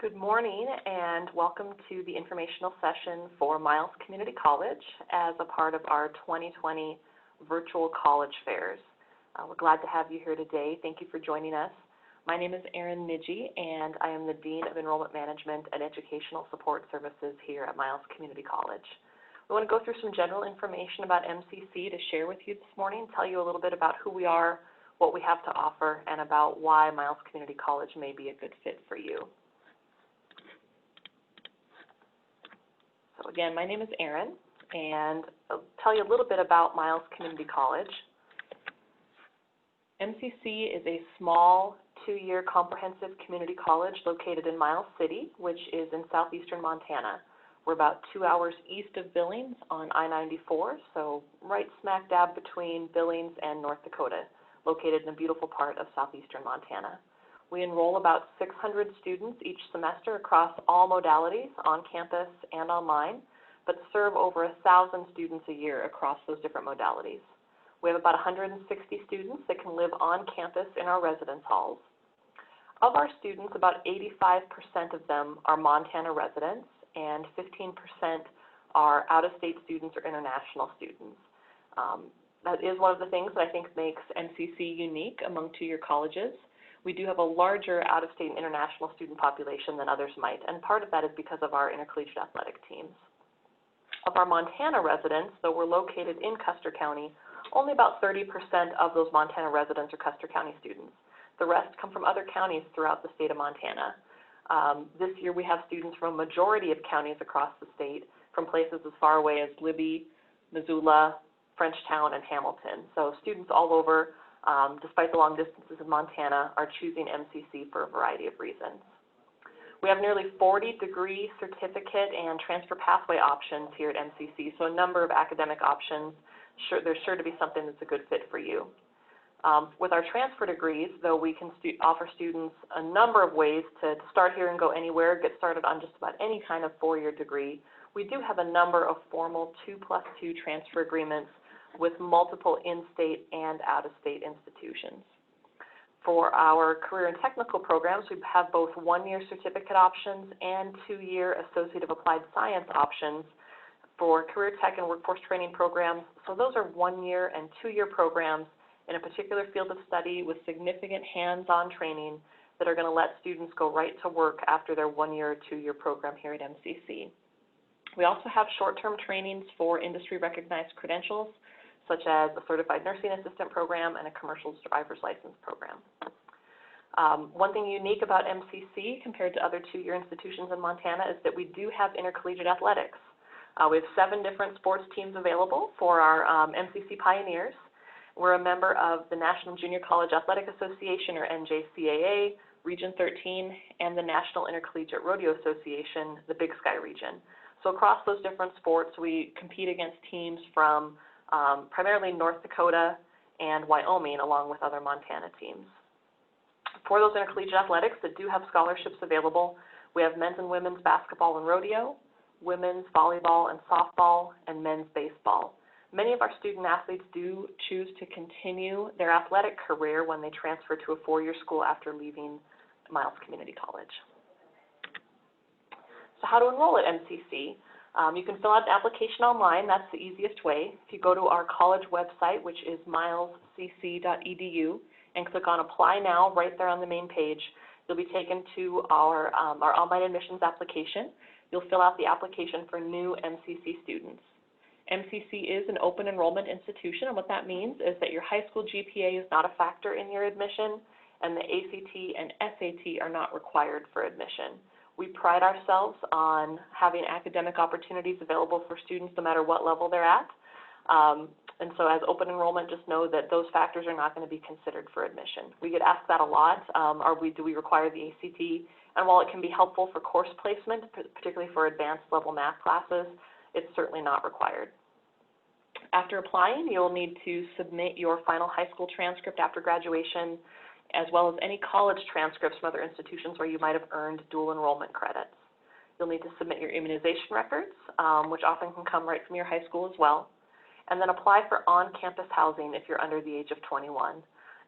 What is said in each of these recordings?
Good morning and welcome to the informational session for Miles Community College as a part of our 2020 virtual college fairs. We're glad to have you here today. Thank you for joining us. My name is Erin Niedge and I am the Dean of Enrollment Management and Educational Support Services here at Miles Community College. We want to go through some general information about MCC to share with you this morning, tell you a little bit about who we are, what we have to offer, and about why Miles Community College may be a good fit for you. So again, my name is Erin, and I'll tell you a little bit about Miles Community College. MCC is a small, two-year comprehensive community college located in Miles City, which is in southeastern Montana. We're about 2 hours east of Billings on I-94, so right smack dab between Billings and North Dakota, located in a beautiful part of southeastern Montana. We enroll about 600 students each semester across all modalities, on campus and online, but serve over 1,000 students a year across those different modalities. We have about 160 students that can live on campus in our residence halls. Of our students, about 85% of them are Montana residents, and 15% are out-of-state students or international students. That is one of the things that I think makes MCC unique among two-year colleges. We do have a larger out-of-state and international student population than others might, and part of that is because of our intercollegiate athletic teams. Of our Montana residents, though we're located in Custer County, only about 30% of those Montana residents are Custer County students. The rest come from other counties throughout the state of Montana. This year we have students from a majority of counties across the state, from places as far away as Libby, Missoula, Frenchtown, and Hamilton. So students all over, despite the long distances in Montana, are choosing MCC for a variety of reasons. We have nearly 40 degree, certificate, and transfer pathway options here at MCC, so a number of academic options. There's sure to be something that's a good fit for you. With our transfer degrees, though we can offer students a number of ways to start here and go anywhere, get started on just about any kind of four-year degree, we do have a number of formal 2+2 transfer agreements with multiple in-state and out-of-state institutions. For our career and technical programs, we have both one-year certificate options and two-year Associate of Applied Science options for career tech and workforce training programs. So those are one-year and two-year programs in a particular field of study with significant hands-on training that are going to let students go right to work after their one-year or two-year program here at MCC. We also have short-term trainings for industry-recognized credentials, such as a certified nursing assistant program and a commercial driver's license program. One thing unique about MCC compared to other two-year institutions in Montana is that we do have intercollegiate athletics. We have 7 different sports teams available for our MCC Pioneers. We're a member of the National Junior College Athletic Association, or NJCAA, Region 13, and the National Intercollegiate Rodeo Association, the Big Sky region. So across those different sports, we compete against teams from primarily North Dakota and Wyoming, along with other Montana teams. For those intercollegiate athletics that do have scholarships available, we have men's and women's basketball and rodeo, women's volleyball and softball, and men's baseball. Many of our student athletes do choose to continue their athletic career when they transfer to a four-year school after leaving Miles Community College. So how to enroll at MCC? You can fill out an application online. That's the easiest way. If you go to our college website, which is milescc.edu, and click on Apply Now right there on the main page, you'll be taken to our online admissions application. You'll fill out the application for new MCC students. MCC is an open enrollment institution, and what that means is that your high school GPA is not a factor in your admission, and the ACT and SAT are not required for admission. We pride ourselves on having academic opportunities available for students no matter what level they're at. And so as open enrollment, just know that those factors are not going to be considered for admission. We get asked that a lot. Do we require the ACT? And while it can be helpful for course placement, particularly for advanced level math classes, it's certainly not required. After applying, you'll need to submit your final high school transcript after graduation, as well as any college transcripts from other institutions where you might have earned dual enrollment credits. You'll need to submit your immunization records, which often can come right from your high school as well, and then apply for on-campus housing if you're under the age of 21.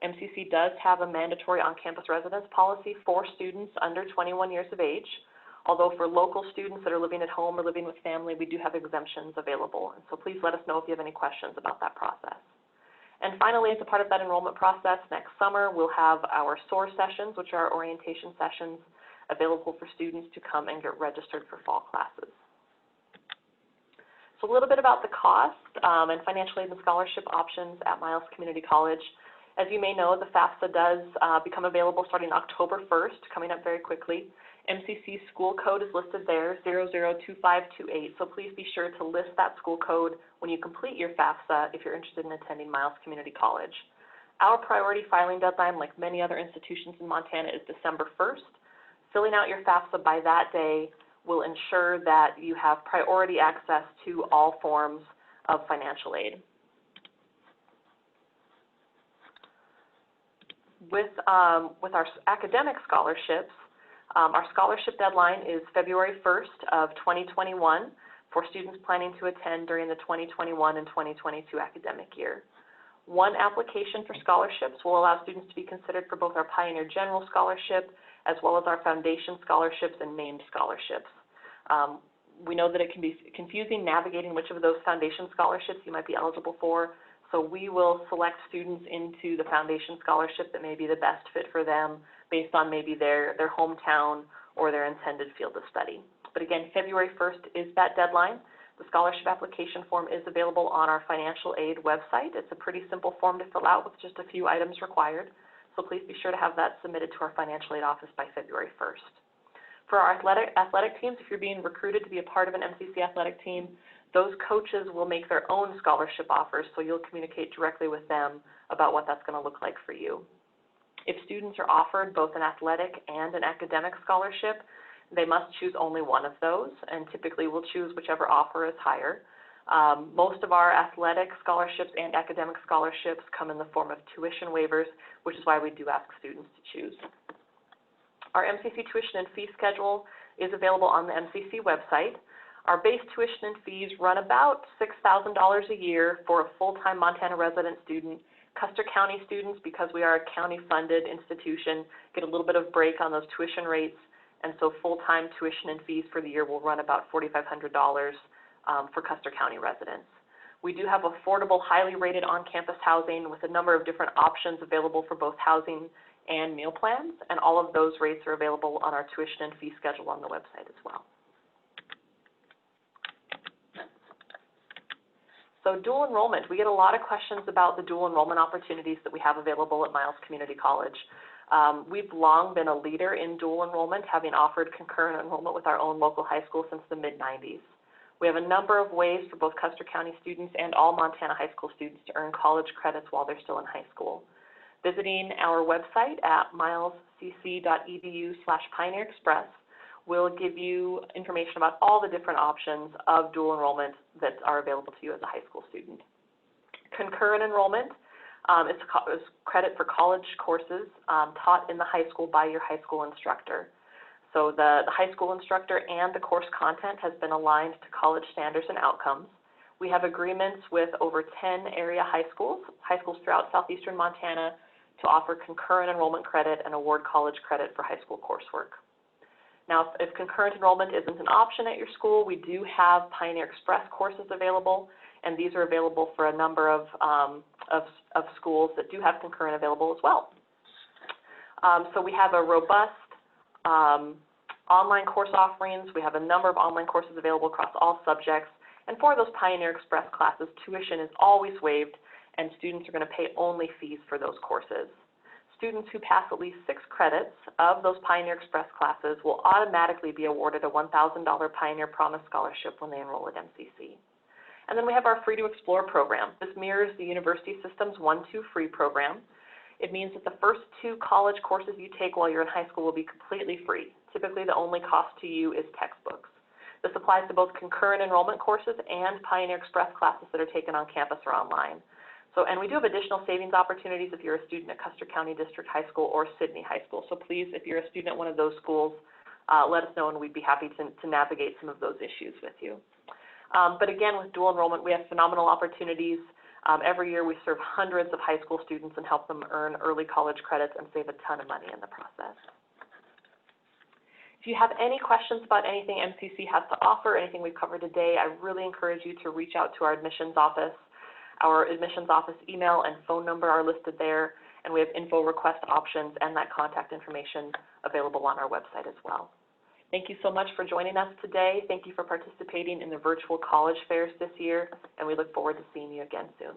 MCC does have a mandatory on-campus residence policy for students under 21 years of age, although for local students that are living at home or living with family, we do have exemptions available. And so please let us know if you have any questions about that process. And finally, as a part of that enrollment process, next summer we'll have our SOAR sessions, which are orientation sessions, available for students to come and get registered for fall classes. So a little bit about the cost and financial aid and scholarship options at Miles Community College. As you may know, the FAFSA does become available starting October 1st, coming up very quickly. MCC's school code is listed there, 002528, so please be sure to list that school code when you complete your FAFSA if you're interested in attending Miles Community College. Our priority filing deadline, like many other institutions in Montana, is December 1st. Filling out your FAFSA by that day will ensure that you have priority access to all forms of financial aid. With our academic scholarships, our scholarship deadline is February 1st of 2021 for students planning to attend during the 2021 and 2022 academic year. One application for scholarships will allow students to be considered for both our Pioneer General Scholarship as well as our Foundation Scholarships and Named Scholarships. We know that it can be confusing navigating which of those Foundation Scholarships you might be eligible for, so we will select students into the Foundation Scholarship that may be the best fit for them based on maybe their hometown or their intended field of study. But again, February 1st is that deadline. The scholarship application form is available on our financial aid website. It's a pretty simple form to fill out with just a few items required. So please be sure to have that submitted to our financial aid office by February 1st. For our athletic teams, if you're being recruited to be a part of an MCC athletic team, those coaches will make their own scholarship offers, so you'll communicate directly with them about what that's going to look like for you. If students are offered both an athletic and an academic scholarship, they must choose only one of those, and typically we'll choose whichever offer is higher. Most of our athletic scholarships and academic scholarships come in the form of tuition waivers, which is why we do ask students to choose. Our MCC tuition and fee schedule is available on the MCC website. Our base tuition and fees run about $6,000 a year for a full-time Montana resident student. Custer County students, because we are a county-funded institution, get a little bit of break on those tuition rates, and so full-time tuition and fees for the year will run about $4,500 for Custer County residents. We do have affordable, highly rated on-campus housing with a number of different options available for both housing and meal plans, and all of those rates are available on our tuition and fee schedule on the website as well. So dual enrollment, we get a lot of questions about the dual enrollment opportunities that we have available at Miles Community College. We've long been a leader in dual enrollment, having offered concurrent enrollment with our own local high school since the mid-90s. We have a number of ways for both Custer County students and all Montana high school students to earn college credits while they're still in high school. Visiting our website at milescc.edu/Pioneer Express will give you information about all the different options of dual enrollment that are available to you as a high school student. Concurrent enrollment is credit for college courses taught in the high school by your high school instructor. So the high school instructor and the course content has been aligned to college standards and outcomes. We have agreements with over 10 area high schools throughout southeastern Montana to offer concurrent enrollment credit and award college credit for high school coursework. Now, if concurrent enrollment isn't an option at your school, we do have Pioneer Express courses available, and these are available for a number of schools that do have concurrent available as well. So we have a robust online course offerings. We have a number of online courses available across all subjects, and for those Pioneer Express classes, tuition is always waived, and students are going to pay only fees for those courses. Students who pass at least 6 credits of those Pioneer Express classes will automatically be awarded a $1,000 Pioneer Promise Scholarship when they enroll at MCC. And then we have our Free to Explore program. This mirrors the university system's 1-2 free program. It means that the first 2 college courses you take while you're in high school will be completely free. Typically, the only cost to you is textbooks. This applies to both concurrent enrollment courses and Pioneer Express classes that are taken on campus or online. So, and we do have additional savings opportunities if you're a student at Custer County District High School or Sidney High School. So please, if you're a student at one of those schools, let us know, and we'd be happy to navigate some of those issues with you. But again, with dual enrollment, we have phenomenal opportunities. Every year we serve hundreds of high school students and help them earn early college credits and save a ton of money in the process. If you have any questions about anything MCC has to offer, anything we've covered today, I really encourage you to reach out to our admissions office. Our admissions office email and phone number are listed there, and we have info request options and that contact information available on our website as well. Thank you so much for joining us today. Thank you for participating in the virtual college fairs this year, and we look forward to seeing you again soon.